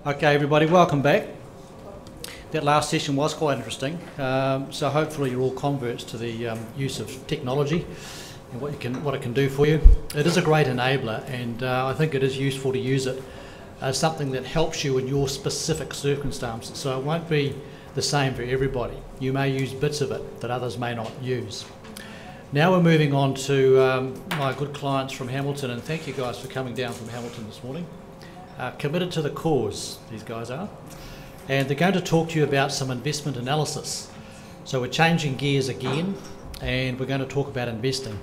Okay, everybody, welcome back. That last session was quite interesting. So hopefully you're all converts to the use of technology and what it can do for you. It is a great enabler, and I think it is useful to use it as something that helps you in your specific circumstances. So it won't be the same for everybody. You may use bits of it that others may not use. Now we're moving on to my good clients from Hamilton, and thank you guys for coming down from Hamilton this morning. Committed to the cause, these guys are, and they're going to talk to you about some investment analysis. So we're changing gears again, and we're going to talk about investing.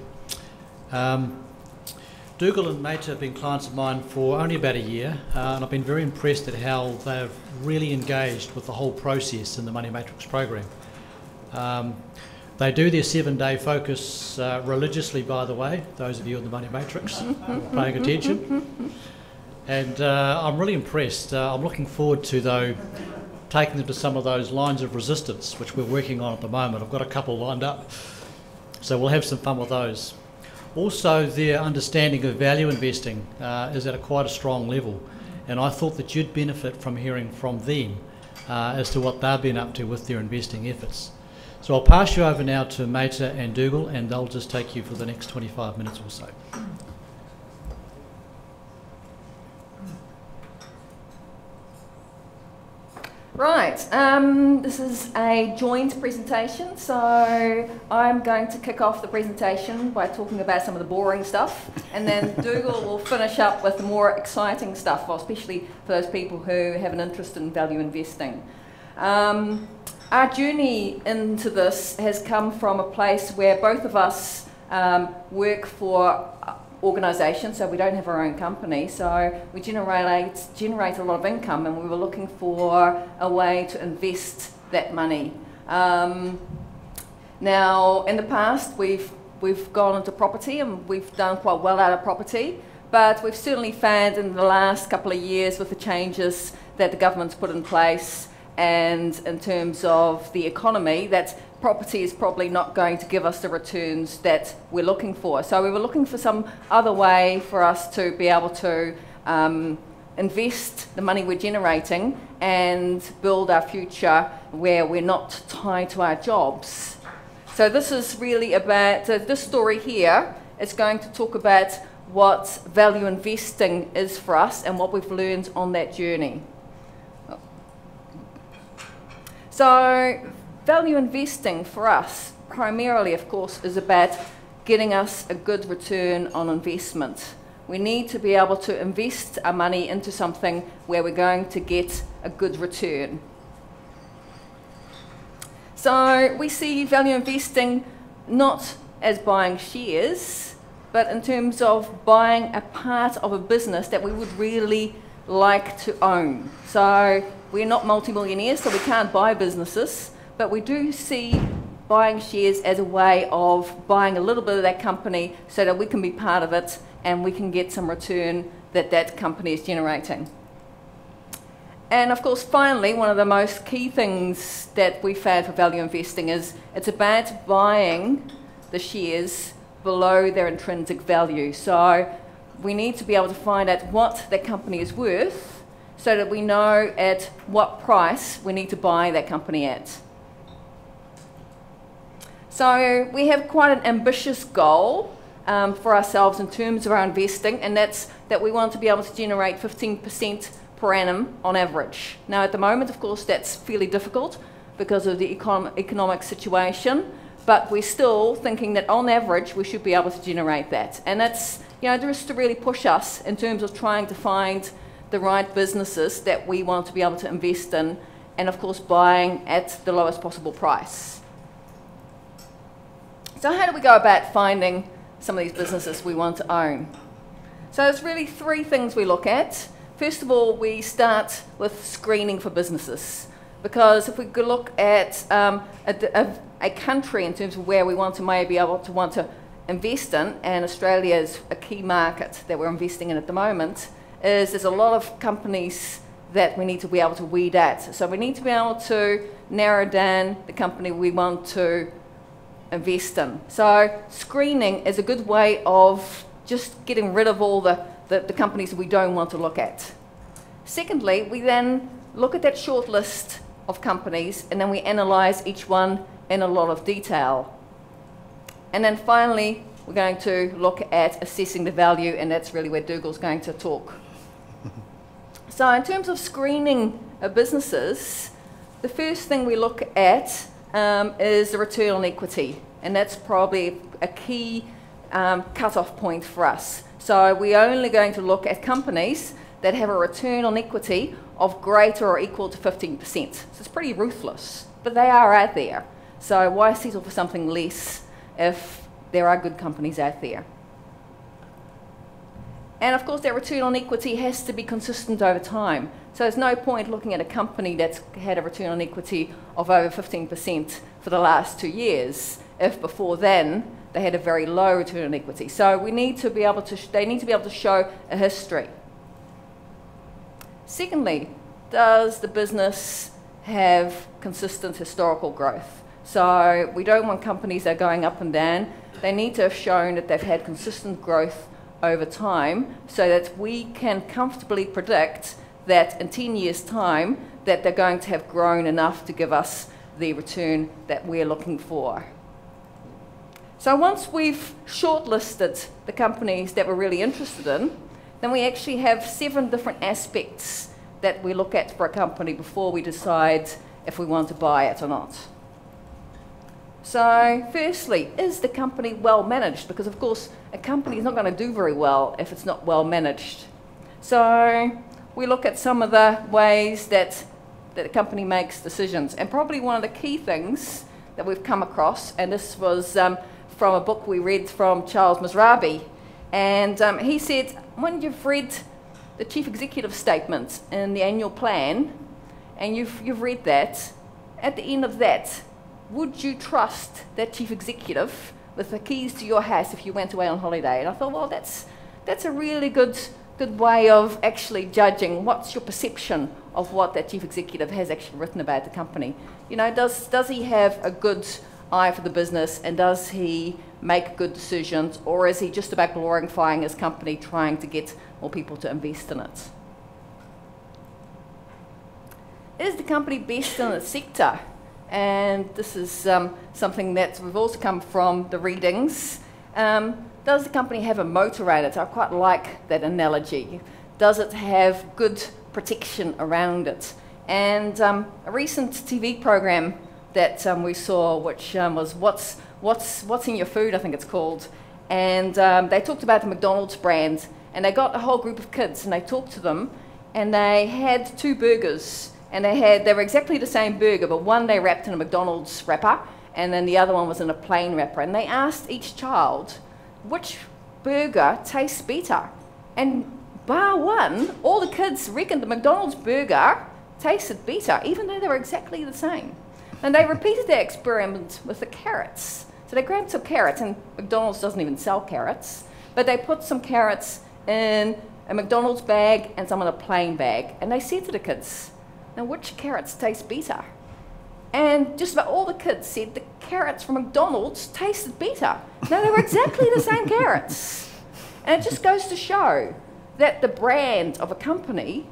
Dougal and Meta have been clients of mine for only about a year, and I've been very impressed at how they've really engaged with the whole process in the Money Matrix program. They do their 7-day focus religiously, by the way, those of you in the Money Matrix who are paying attention. And I'm really impressed. I'm looking forward to, though, taking them to some of those lines of resistance, which we're working on at the moment. I've got a couple lined up, so we'll have some fun with those. Also, their understanding of value investing is at quite a strong level, and I thought that you'd benefit from hearing from them as to what they've been up to with their investing efforts. So I'll pass you over now to Meta and Dougal, and they'll just take you for the next 25 minutes or so. Right, this is a joint presentation, so I'm going to kick off the presentation by talking about some of the boring stuff, and then Dougal will finish up with the more exciting stuff, well, especially for those people who have an interest in value investing. Our journey into this has come from a place where both of us work for organisation, so we don't have our own company, so we generate a lot of income, and we were looking for a way to invest that money. Now, in the past, we've gone into property, and we've done quite well out of property, but we've certainly found in the last couple of years with the changes that the government's put in place and in terms of the economy, that property is probably not going to give us the returns that we're looking for. So we were looking for some other way for us to be able to invest the money we're generating and build our future where we're not tied to our jobs. So this is really about, this story here is going to talk about what value investing is for us and what we've learned on that journey. So value investing for us, primarily, of course, is about getting us a good return on investment. We need to be able to invest our money into something where we're going to get a good return. So we see value investing not as buying shares, but in terms of buying a part of a business that we would really like to own. So we're not multimillionaires, so we can't buy businesses, but we do see buying shares as a way of buying a little bit of that company so that we can be part of it and we can get some return that that company is generating. And of course, finally, one of the most key things that we found for value investing is it's about buying the shares below their intrinsic value. So we need to be able to find out what that company is worth so that we know at what price we need to buy that company at. So we have quite an ambitious goal for ourselves in terms of our investing, and that's that we want to be able to generate 15% per annum on average. Now at the moment, of course, that's fairly difficult because of the economic situation, but we're still thinking that on average we should be able to generate that. And that's, you know, just to really push us in terms of trying to find the right businesses that we want to be able to invest in, and of course buying at the lowest possible price. So how do we go about finding some of these businesses we want to own? So there's really three things we look at. First of all, we start with screening for businesses, because if we could look at a country in terms of where we want to maybe want to invest in, and Australia is a key market that we're investing in at the moment, is there's a lot of companies that we need to be able to weed out. So we need to be able to narrow down the company we want to invest in. So screening is a good way of just getting rid of all the companies that we don't want to look at. Secondly, we then look at that short list of companies and then we analyse each one in a lot of detail. And then finally, we're going to look at assessing the value, and that's really where Dougal's going to talk. So in terms of screening businesses, the first thing we look at is the return on equity, and that's probably a key cut-off point for us. So we're only going to look at companies that have a return on equity of greater or equal to 15%. So it's pretty ruthless, but they are out there. So why settle for something less if there are good companies out there? And of course, that return on equity has to be consistent over time. So there's no point looking at a company that's had a return on equity of over 15% for the last 2 years, if before then they had a very low return on equity. So we need to be able to, they need to be able to show a history. Secondly, does the business have consistent historical growth? So we don't want companies that are going up and down. They need to have shown that they've had consistent growth over time so that we can comfortably predict that in 10 years' time that they're going to have grown enough to give us the return that we're looking for. So once we've shortlisted the companies that we're really interested in, then we actually have 7 different aspects that we look at for a company before we decide if we want to buy it or not. So firstly, is the company well managed? Because of course, a company is not going to do very well if it's not well managed. So we look at some of the ways that the company makes decisions. And probably one of the key things that we've come across, and this was from a book we read from Charles Mizrahi, and he said, when you've read the chief executive statement in the annual plan, and you've read that, at the end of that, would you trust that chief executive with the keys to your house if you went away on holiday? And I thought, well, that's a really good way of actually judging what's your perception of what that chief executive has actually written about the company. You know, does he have a good eye for the business, and does he make good decisions, or is he just about glorifying his company, trying to get more people to invest in it? Is the company best in its sector? And this is something that we've also come from the readings. Does the company have a moat around it? I quite like that analogy. Does it have good protection around it? And a recent TV program that we saw, which was What's in Your Food, I think it's called. And they talked about the McDonald's brand, and they got a whole group of kids, and they talked to them, and they had 2 burgers. And they were exactly the same burger, but one they wrapped in a McDonald's wrapper, and then the other one was in a plain wrapper. And they asked each child, which burger tastes better? And bar one, all the kids reckoned the McDonald's burger tasted better, even though they were exactly the same. And they repeated their experiment with the carrots. So they grabbed some carrots, and McDonald's doesn't even sell carrots, but they put some carrots in a McDonald's bag and some in a plain bag. And they said to the kids, now, which carrots taste better? And just about all the kids said the carrots from McDonald's tasted better. Now, they were exactly the same carrots. And it just goes to show that the brand of a company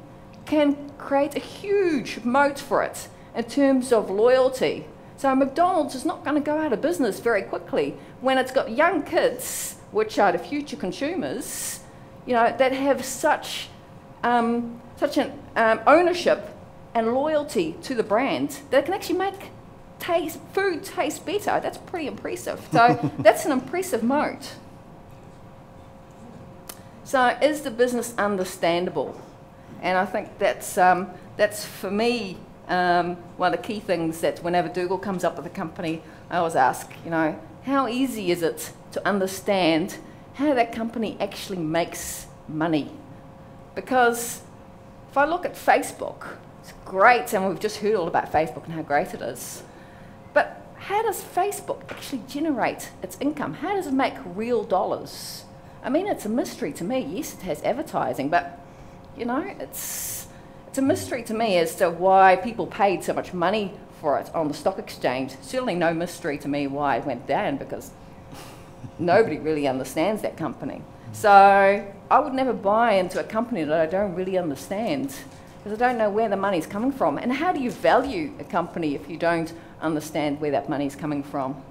can create a huge moat for it in terms of loyalty. So McDonald's is not going to go out of business very quickly when it's got young kids, which are the future consumers, you know, that have such an ownership and loyalty to the brand that can actually make food taste better. That's pretty impressive. So that's an impressive moat. So is the business understandable? And I think that's for me one of the key things that whenever Dougal comes up with a company, I always ask, you know, how easy is it to understand how that company actually makes money? Because if I look at Facebook, it's great, and we've just heard all about Facebook and how great it is. But how does Facebook actually generate its income? How does it make real dollars? I mean, it's a mystery to me. Yes, it has advertising, but, you know, it's a mystery to me as to why people paid so much money for it on the stock exchange. Certainly no mystery to me why it went down, because nobody really understands that company. So I would never buy into a company that I don't really understand. because I don't know where the money's coming from. And how do you value a company if you don't understand where that money's coming from?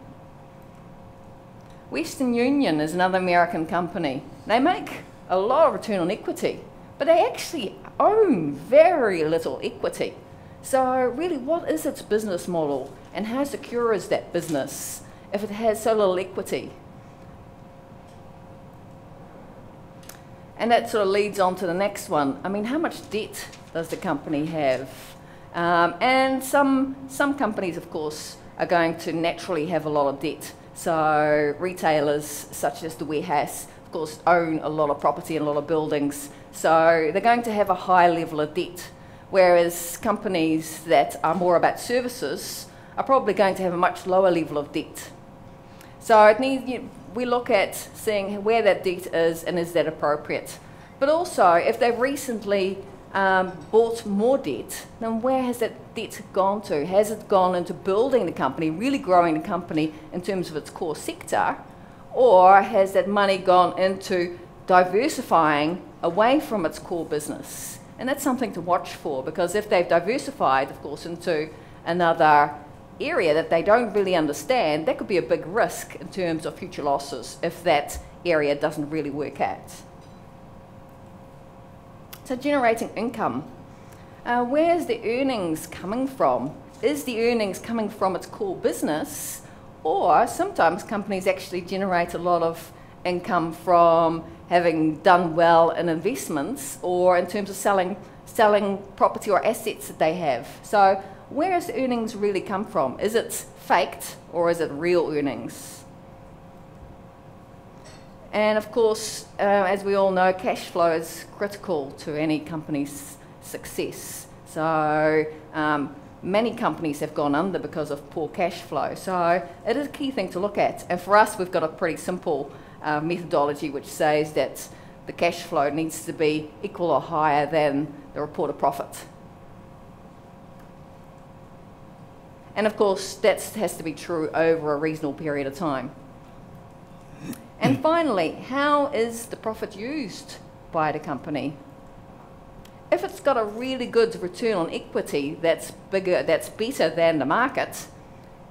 Western Union is another American company. They make a lot of return on equity, but they actually own very little equity. So really, what is its business model, and how secure is that business if it has so little equity? And that sort of leads on to the next one. I mean, how much debt does the company have? And some companies, of course, are going to naturally have a lot of debt. So retailers such as the warehouse, of course, own a lot of property and a lot of buildings. So they're going to have a high level of debt, whereas companies that are more about services are probably going to have a much lower level of debt. So it needs, we look at seeing where that debt is and is that appropriate. But also, if they've recently bought more debt, then where has that debt gone to? Has it gone into building the company, really growing the company in terms of its core sector? Or has that money gone into diversifying away from its core business? And that's something to watch for, because if they've diversified, of course, into another area that they don't really understand, that could be a big risk in terms of future losses if that area doesn't really work out. So generating income. Where's the earnings coming from? Is the earnings coming from its core business? Or sometimes companies actually generate a lot of income from having done well in investments or in terms of selling property or assets that they have. So where does the earnings really come from? Is it faked or is it real earnings? And of course, as we all know, cash flow is critical to any company's success. So many companies have gone under because of poor cash flow. So it is a key thing to look at. And for us, we've got a pretty simple methodology which says that the cash flow needs to be equal or higher than the reported profit. And of course, that has to be true over a reasonable period of time. And finally, how is the profit used by the company? If it's got a really good return on equity that's bigger, that's better than the market,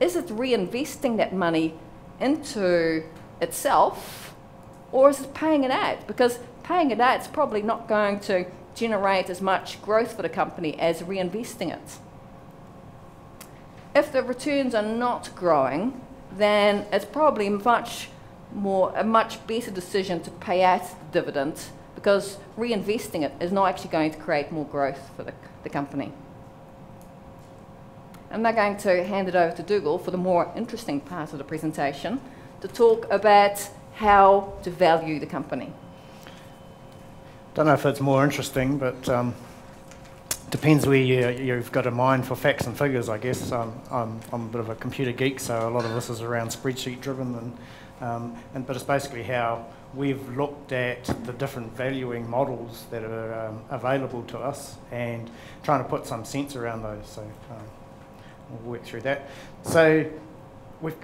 is it reinvesting that money into itself, or is it paying it out? Because paying it out is probably not going to generate as much growth for the company as reinvesting it. If the returns are not growing, then it's probably a much better decision to pay out the dividend, because reinvesting it is not actually going to create more growth for the company. I'm now going to hand it over to Dougal for the more interesting part of the presentation to talk about how to value the company. Don't know if it's more interesting, but depends where you've got a mind for facts and figures, I guess. I'm a bit of a computer geek, so a lot of this is around spreadsheet driven, but it's basically how we've looked at the different valuing models that are available to us and trying to put some sense around those. So we'll work through that. So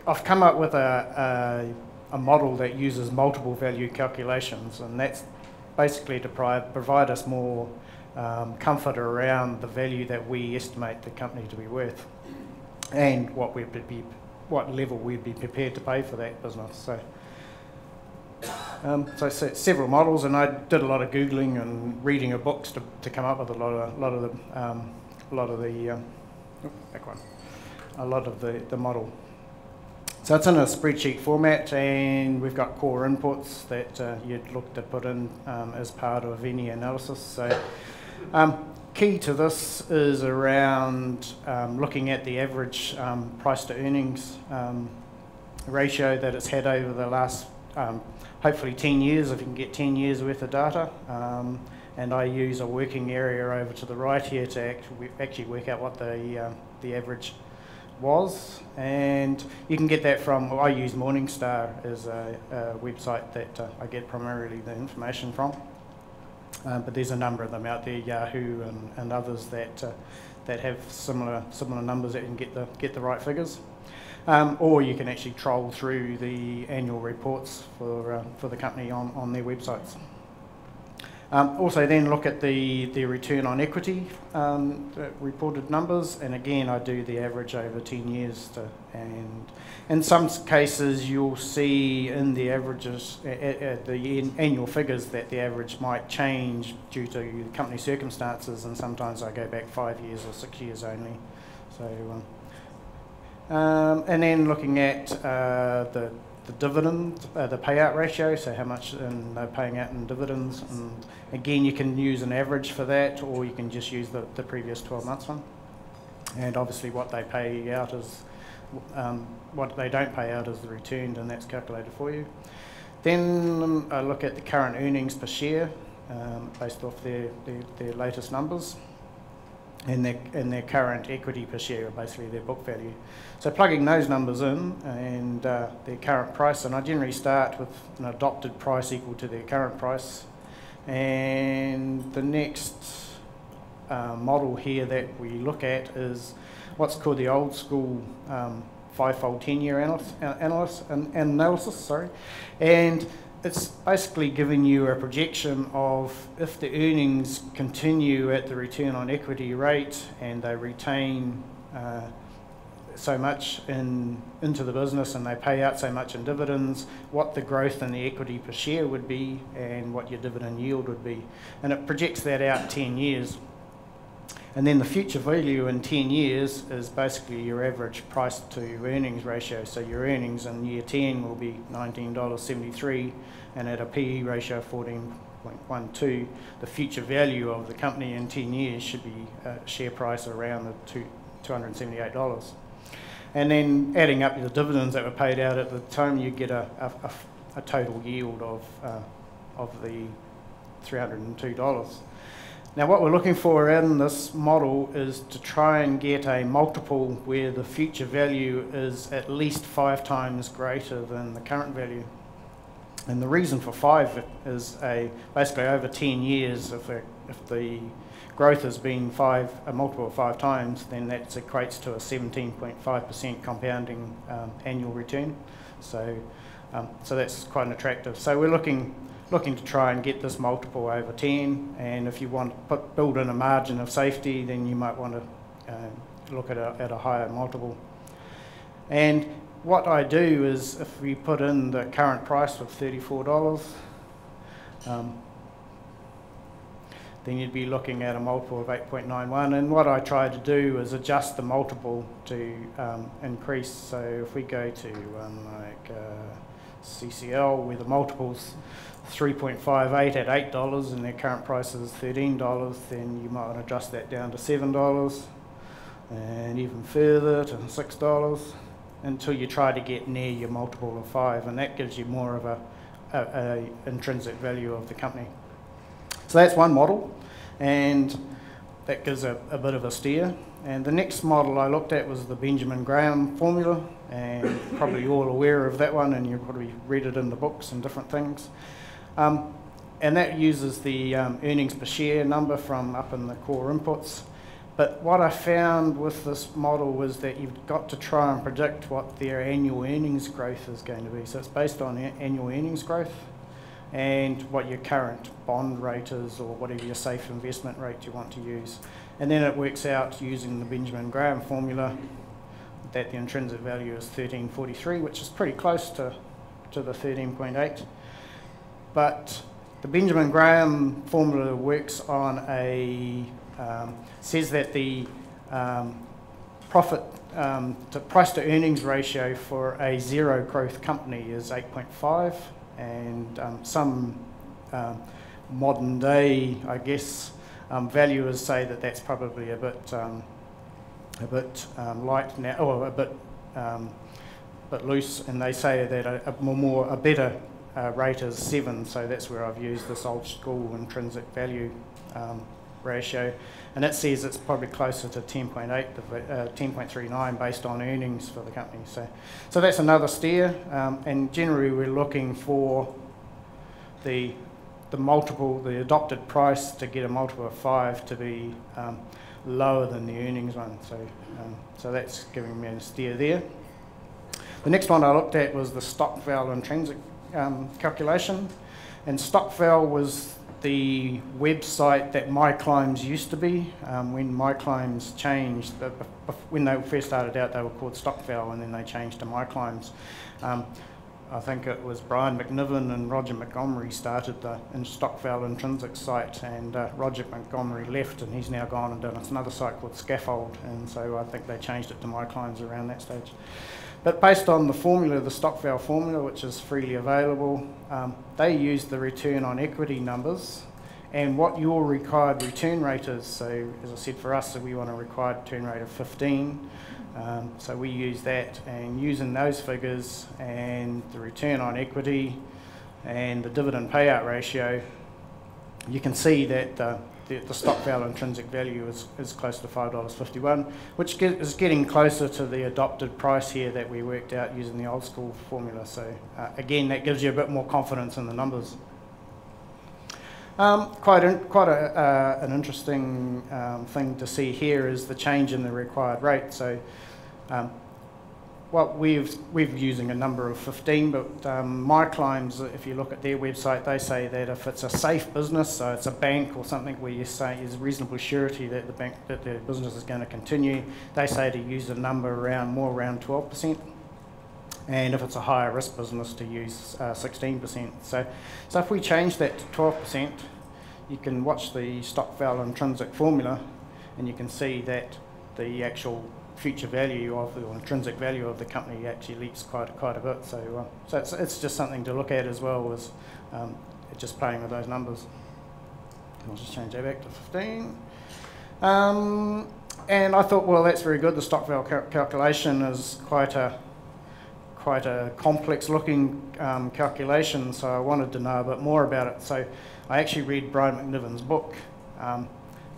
I've come up with a model that uses multiple value calculations, and that's basically to provide us more comfort around the value that we estimate the company to be worth and what level we'd be prepared to pay for that business. So several models, and I did a lot of Googling and reading of books to come up with a lot of the model. So it's in a spreadsheet format, and we've got core inputs that you'd look to put in as part of any analysis. So key to this is around looking at the average price to earnings ratio that it's had over the last hopefully 10 years, if you can get 10 years worth of data. And I use a working area over to the right here to actually work out what the average was, and you can get that from, I use Morningstar as a website that I get primarily the information from, but there's a number of them out there, Yahoo and others that have similar numbers that you can get the right figures, or you can actually troll through the annual reports for the company on their websites. Also then look at the return on equity reported numbers, and again I do the average over 10 years. And in some cases you'll see in the averages, the annual figures, that the average might change due to the company circumstances, and sometimes I go back 5 years or 6 years only. So, and then looking at the dividend, the payout ratio, so how much they're paying out in dividends. And again, you can use an average for that, or you can just use the previous 12 months one. And obviously what they pay out is, what they don't pay out is the returned, and that's calculated for you. Then I look at the current earnings per share based off their latest numbers, and their current equity per share, basically their book value. So plugging those numbers in and their current price, and I generally start with an adopted price equal to their current price. And the next model here that we look at is what's called the old school five-fold 10-year analysis. And it's basically giving you a projection of if the earnings continue at the return on equity rate and they retain so much into the business and they pay out so much in dividends, what the growth in the equity per share would be and what your dividend yield would be. And it projects that out 10 years. And then the future value in 10 years is basically your average price to earnings ratio. So your earnings in year 10 will be $19.73, and at a PE ratio of 14.12, the future value of the company in 10 years should be a share price around the $278. And then adding up the dividends that were paid out at the time, you get a total yield of the $302. Now what we're looking for in this model is to try and get a multiple where the future value is at least 5 times greater than the current value. And the reason for 5 is basically over 10 years, if the growth has been a multiple of 5 times, then that equates to a 17.5% compounding annual return. So that's quite attractive. So we're looking to try and get this multiple over 10, and if you want to build in a margin of safety, then you might want to look at a higher multiple. And what I do is, if we put in the current price of $34, then you'd be looking at a multiple of 8.91, and what I try to do is adjust the multiple to increase. So if we go to CCL, where the multiple's 3.58 at $8 and their current price is $13, then you might want to adjust that down to $7 and even further to $6 until you try to get near your multiple of 5, and that gives you more of a intrinsic value of the company. So that's one model, and that gives a bit of a steer. And the next model I looked at was the Benjamin Graham formula, and probably all aware of that one, and you've probably read it in the books and different things. And that uses the earnings per share number from up in the core inputs. But what I found with this model was that you've got to try and predict what their annual earnings growth is going to be. So it's based on annual earnings growth and what your current bond rate is, or whatever your safe investment rate you want to use. And then it works out using the Benjamin Graham formula that the intrinsic value is 1343, which is pretty close to the 13.8. But the Benjamin Graham formula works on says that the price to earnings ratio for a zero growth company is 8.5, and some modern day, I guess, valuers say that that's probably a bit light now, or a bit loose, and they say that a better rate is 7. So that's where I've used this old school intrinsic value ratio, and it says it's probably closer to 10.8, 10.39 based on earnings for the company. So that's another steer, and generally we're looking for the multiple, the adopted price to get a multiple of 5 to be lower than the earnings one. So that's giving me a steer there. The next one I looked at was the stock value intrinsic calculation, and stock value was the website that MyClimbs used to be. When MyClimbs changed, when they first started out, they were called Stockfell, and then they changed to MyClimbs. I think it was Brian McNiven and Roger Montgomery started the Stockfell intrinsic site, and Roger Montgomery left, and he's now gone and done another site called Scaffold, and so I think they changed it to MyClimbs around that stage. But based on the formula, the Stockfell formula, which is freely available, they use the return on equity numbers and what your required return rate is. So as I said, for us, we want a required return rate of 15. So we use that, and using those figures and the return on equity and the dividend payout ratio, you can see that the Stockfell intrinsic value is close to $5.51, which is getting closer to the adopted price here that we worked out using the old school formula. So again, that gives you a bit more confidence in the numbers. Quite an interesting thing to see here is the change in the required rate. So well, we're using a number of 15, but MyClimbs, if you look at their website, they say that if it's a safe business, so it's a bank or something where you say is reasonable surety that the business is going to continue, they say to use a number more around 12%. And if it's a higher risk business, to use 16%. So if we change that to 12%, you can watch the Stockfell intrinsic formula, and you can see that the actual future value of the intrinsic value of the company actually leaps quite a bit. So it's just something to look at as well as just playing with those numbers. I'll just change that back to 15. And I thought, well, that's very good. The Stockfell calculation is quite a complex looking calculation, so I wanted to know a bit more about it. So I actually read Brian McNiven's book.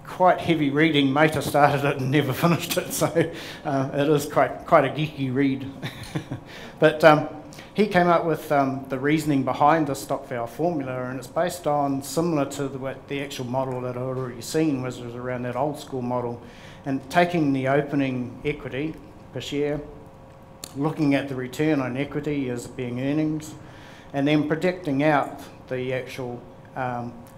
Quite heavy reading. Mater started it and never finished it, so it is quite a geeky read. But he came up with the reasoning behind the Stockfell formula, and it's based on similar to the actual model that I'd already seen, which was around that old school model, and taking the opening equity per share, looking at the return on equity as being earnings, and then predicting out the actual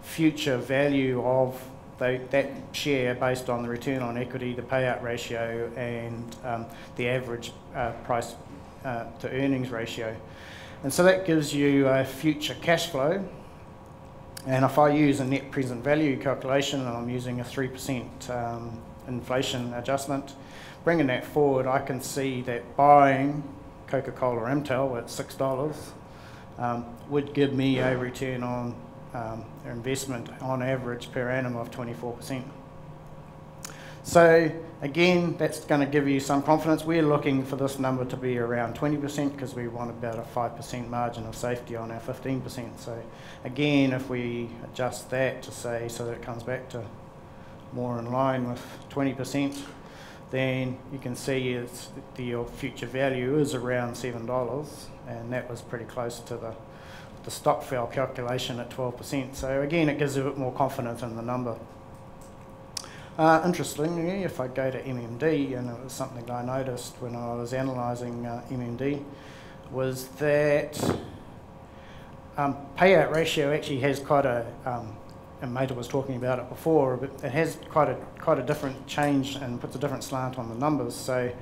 future value of that share based on the return on equity, the payout ratio, and the average price to earnings ratio. And so that gives you a future cash flow. And if I use a net present value calculation, and I'm using a 3% inflation adjustment, bringing that forward, I can see that buying Coca-Cola Amtel at $6 would give me a return on investment on average per annum of 24%. So again, that's going to give you some confidence. We're looking for this number to be around 20% because we want about a 5% margin of safety on our 15%. So again, if we adjust that to say so that it comes back to more in line with 20%, then you can see your future value is around $7, and that was pretty close to the Stockfell calculation at 12%. So again, it gives you a bit more confidence in the number. Interestingly, if I go to MMD, and it was something that I noticed when I was analysing MMD, was that payout ratio actually has quite a, and Mater was talking about it before, but it has quite a different change and puts a different slant on the numbers. So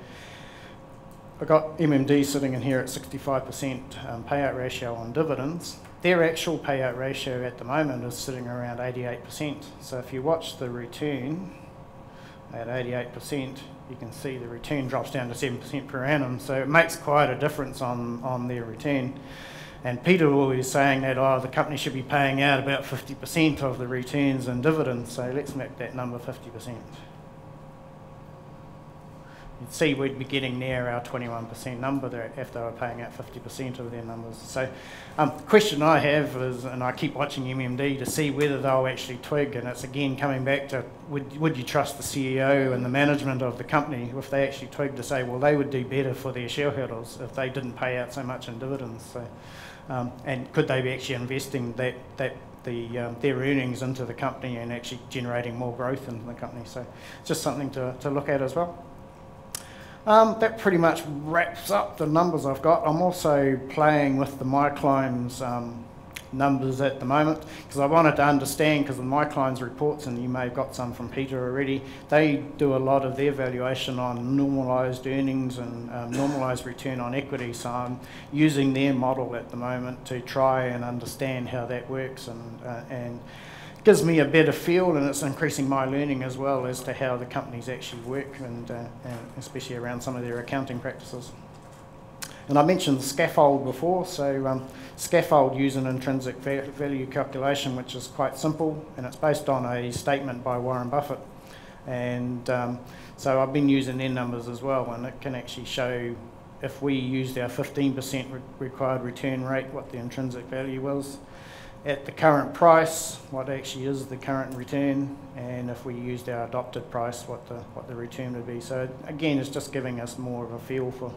I've got MMD sitting in here at 65% payout ratio on dividends. Their actual payout ratio at the moment is sitting around 88%. So if you watch the return at 88%, you can see the return drops down to 7% per annum. So it makes quite a difference on their return. And Peter was saying that, oh, the company should be paying out about 50% of the returns and dividends. So let's make that number 50%. You'd see we'd be getting near our 21% number there if they were paying out 50% of their numbers. So the question I have is, and I keep watching MMD to see whether they'll actually twig, and it's again coming back to would you trust the CEO and the management of the company if they actually twig to say, well, they would do better for their shareholders if they didn't pay out so much in dividends. So, and could they be actually investing their earnings into the company and actually generating more growth into the company? So just something to look at as well. That pretty much wraps up the numbers I've got. I'm also playing with the MyClimbs numbers at the moment, because I wanted to understand, because of my clients' reports, and you may have got some from Peter already, they do a lot of their valuation on normalised earnings and normalised return on equity, so I'm using their model at the moment to try and understand how that works, and gives me a better feel, and it's increasing my learning as well as to how the companies actually work, and especially around some of their accounting practices. And I mentioned scaffold before, so scaffold use an intrinsic value calculation, which is quite simple, and it's based on a statement by Warren Buffett. And so I've been using their numbers as well, and it can actually show if we used our 15% required return rate, what the intrinsic value was. At the current price, what actually is the current return, and if we used our adopted price, what the return would be. So again, it's just giving us more of a feel for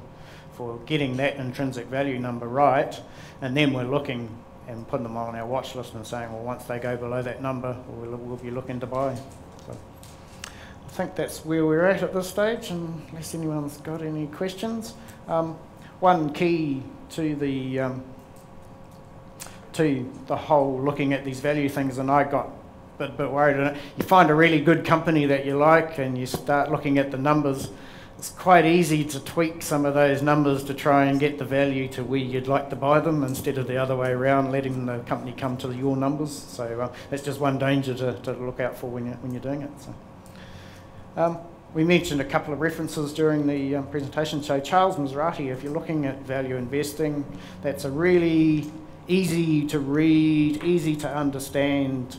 getting that intrinsic value number right, and then we're looking and putting them on our watch list and saying, well, once they go below that number, we'll be looking to buy. So I think that's where we're at this stage, unless anyone's got any questions. One key to the whole looking at these value things, and I got a bit worried, you find a really good company that you like and you start looking at the numbers. It's quite easy to tweak some of those numbers to try and get the value to where you'd like to buy them, instead of the other way around, letting the company come to your numbers. So that's just one danger to look out for when you're doing it. So, we mentioned a couple of references during the presentation. So Charles Maserati, if you're looking at value investing, that's a really easy to read, easy to understand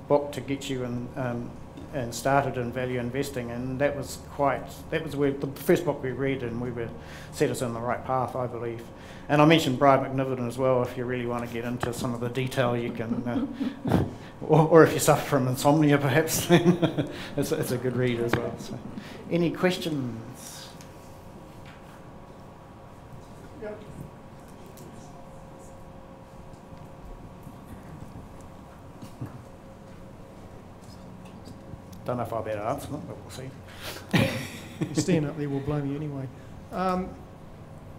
book to get you and started in value investing, and that was the first book we read, and set us on the right path, I believe. And I mentioned Brian McNiven as well. If you really want to get into some of the detail, you can, or if you suffer from insomnia, perhaps, then it's a good read as well. So, any questions? Yep. Don't know if I better answer them, but we'll see. You stand up there, we'll blame you anyway.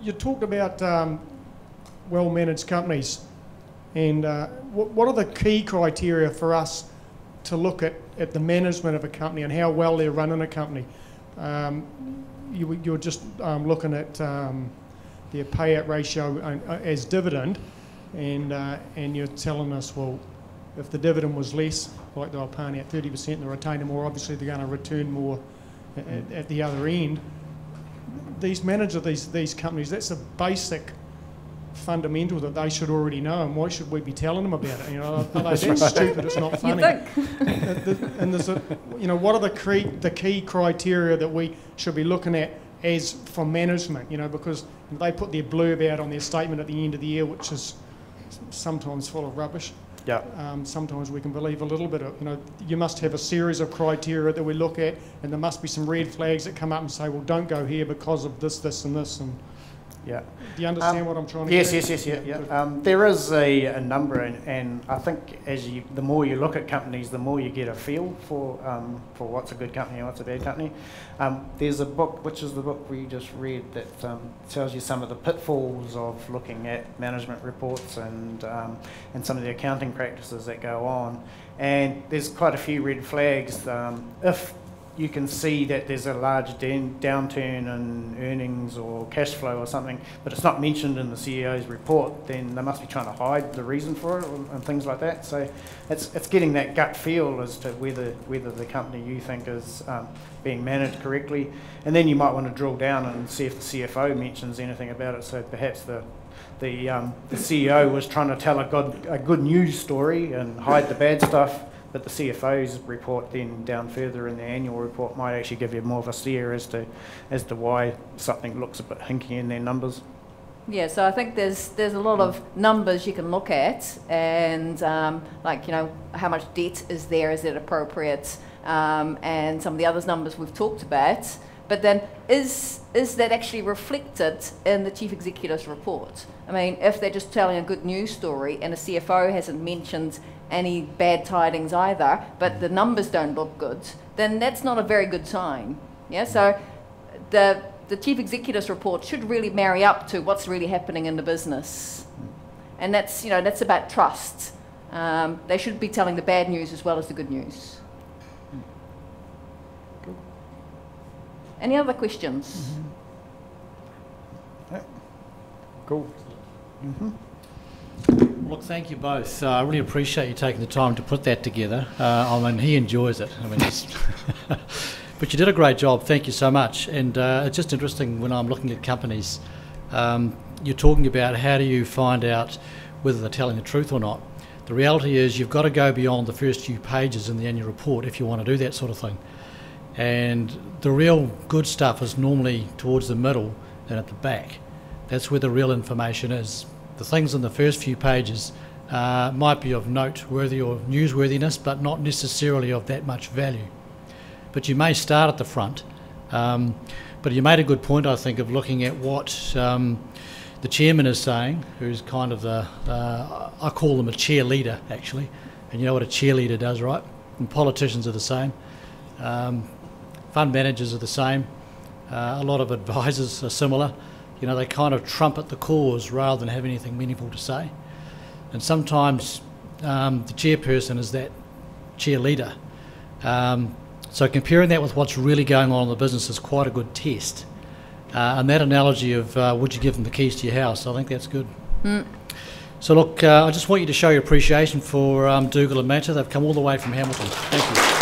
You talked about well-managed companies, and what are the key criteria for us to look at the management of a company and how well they're running a company? You're just looking at their payout ratio as dividend, and you're telling us, well, if the dividend was less, like they were paying out 30% and they're retaining more, obviously they're going to return more at the other end. These managers of these companies, that's a basic fundamental that they should already know, and why should we be telling them about it? You know, are they that stupid? It's not funny. And there's what are the key criteria that we should be looking at as for management? You know, because they put their blurb out on their statement at the end of the year, which is sometimes full of rubbish. Yeah. Sometimes we can believe a little bit of, you must have a series of criteria that we look at, and there must be some red flags that come up and say, well, don't go here because of this, this and this. And yeah. Do you understand what I'm trying to Yes. There is a number, and I think the more you look at companies, the more you get a feel for what's a good company and what's a bad company. There's a book, which is the book we just read, that tells you some of the pitfalls of looking at management reports and some of the accounting practices that go on. And there's quite a few red flags. If you can see that there's a large downturn in earnings or cash flow or something, but it's not mentioned in the CEO's report, then they must be trying to hide the reason for it and things like that. So it's getting that gut feel as to whether the company you think is being managed correctly. And then you might want to drill down and see if the CFO mentions anything about it. So perhaps the CEO was trying to tell a good news story and hide the bad stuff, but the CFO's report then down further in the annual report might actually give you more of a steer as to why something looks a bit hinky in their numbers. Yeah, so I think there's a lot of numbers you can look at, and how much debt is there, is it appropriate, and some of the other numbers we've talked about. But then is that actually reflected in the chief executive's report? I mean, if they're just telling a good news story and a CFO hasn't mentioned any bad tidings either, but the numbers don't look good, then that's not a very good sign. Yeah, so the chief executive's report should really marry up to what's really happening in the business. And that's, you know, that's about trust. They should be telling the bad news as well as the good news. Cool. Any other questions? Yeah. Cool. Look, thank you both. I really appreciate you taking the time to put that together. I mean, he enjoys it. I mean, but you did a great job. Thank you so much. And it's just interesting when I'm looking at companies, you're talking about how do you find out whether they're telling the truth or not. The reality is you've got to go beyond the first few pages in the annual report if you want to do that sort of thing. And the real good stuff is normally towards the middle and at the back. That's where the real information is. The things in the first few pages might be of noteworthy or newsworthiness, but not necessarily of that much value. But you may start at the front. But you made a good point, I think, of looking at what the chairman is saying, who's kind of the, I call them a cheerleader, actually. And you know what a cheerleader does, right? And politicians are the same. Fund managers are the same. A lot of advisors are similar. You know, they kind of trumpet the cause rather than have anything meaningful to say. And sometimes the chairperson is that cheerleader. So comparing that with what's really going on in the business is quite a good test. And that analogy of would you give them the keys to your house, I think that's good. So look, I just want you to show your appreciation for Dougal and Manta. They've come all the way from Hamilton. Thank you.